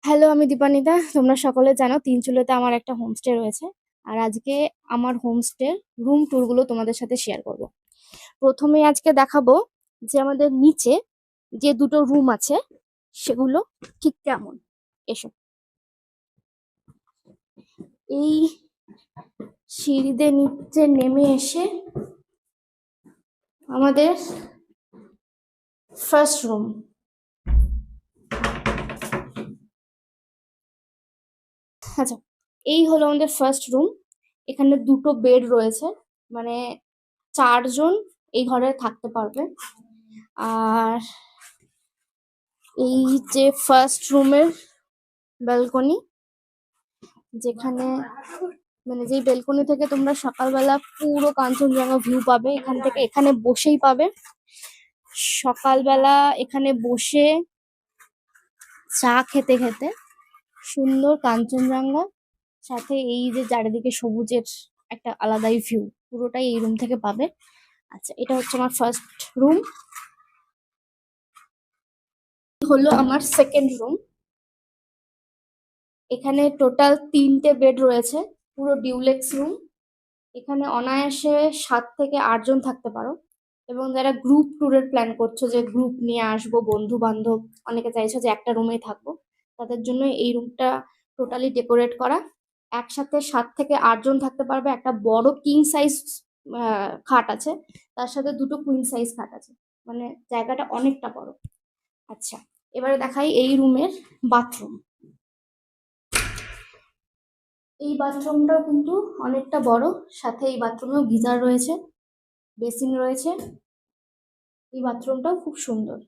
Hello, আমি দীপানিতা। তোমরা সকলে জানো তিনচুলেতে আমার একটা হোমস্টে রয়েছে। আর আজকে আমার হোমস্টের রুম ট্যুরগুলো তোমাদের সাথে শেয়ার করব। প্রথমে আজকে দেখাবো যে আমাদের নিচে যে দুটো রুম আছে সেগুলো ঠিক কেমন। এসো, এই সিঁড়িতে নিচে নেমে এসে আমাদের ফার্স্ট রুম। আচ্ছা, এই হলো আমাদের ফার্স্ট রুম। এখানে দুটো বেড রয়েছে, মানে 4 জন এই ঘরে থাকতে পারবে। আর এই যে ফার্স্ট রুমের ব্যালকনি, যেখানে মানে যেই ব্যালকনি থেকে তোমরা সকালবেলা পুরো কাঞ্চনজঙ্ঘা ভিউ পাবে। এখান থেকে এখানে বসেই পাবে সকালবেলা, এখানে বসে চা খেতে খেতে সুন্দর কাঞ্চনজঙ্ঘা, সাথে এই যে চারিদিকে সবুজের একটা আলাদাই ভিউ, পুরোটাই এই রুম থেকে পাবে। আচ্ছা, এটা হচ্ছে আমার ফার্স্ট রুম। হলো আমার সেকেন্ড রুম। এখানে টোটাল 3টে বেড রয়েছে, পুরো ডিউলেক্স রুম। এখানে অনায়াসে 7 থেকে 8 জন থাকতে পারো। এবং যারা গ্রুপ ট্যুরের প্ল্যান করছো, যে গ্রুপ নিয়ে আসবো, বন্ধু বান্ধব, অনেকে চাইছো যে একটা রুমেই থাকবো, তাদের জন্য এই রুমটা টোটালি ডেকোরেট করা। একসাথে 7 থেকে 8 জন থাকতে পারবে। একটা বড় কিং সাইজ খাট আছে, তার সাথে দুটো কুইন সাইজ খাট আছে, মানে জায়গাটা অনেকটা বড়। আচ্ছা, এবারে দেখাই এই রুমের বাথরুম। এই বাথরুমটাও কিন্তু অনেকটা বড়, সাথে এই বাথরুমেও গিজার রয়েছে, বেসিন রয়েছে। এই বাথরুমটাও খুব সুন্দর।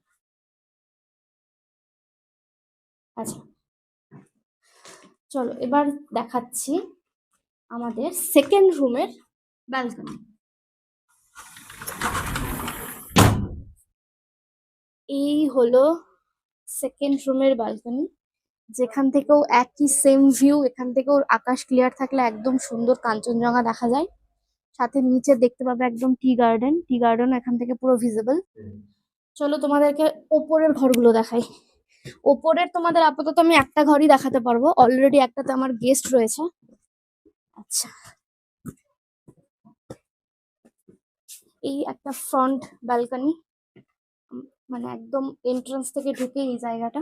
আচ্ছা, চলো এবার দেখাচ্ছি আমাদের সেকেন্ড রুমের ব্যালকনি। এই হলো সেকেন্ড রুমের ব্যালকনি, যেখান থেকেও একই সেম ভিউ। এখান থেকেও আকাশ ক্লিয়ার থাকলে একদম সুন্দর কাঞ্চনজঙ্ঘা দেখা যায়। সাথে নিচে দেখতে পাবে একদম টি গার্ডেন। টি গার্ডেন এখান থেকে পুরো ভিজিবল। চলো তোমাদেরকে ওপরের ঘরগুলো দেখাই। ওপরের তোমাদের আপাতত আমি একটা ঘরই দেখাতে পারবো, অলরেডি একটাতে আমার গেস্ট রয়েছে। আচ্ছা, এই একটা ফ্রন্ট ব্যালকনি, মানে একদম এন্ট্রান্স থেকে ঢুকে এই জায়গাটা।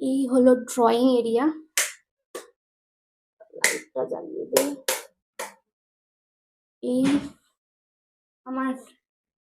এই হলো ড্রয়িং এরিয়া। লাইটটা জ্বালিয়ে দিই। এই আমার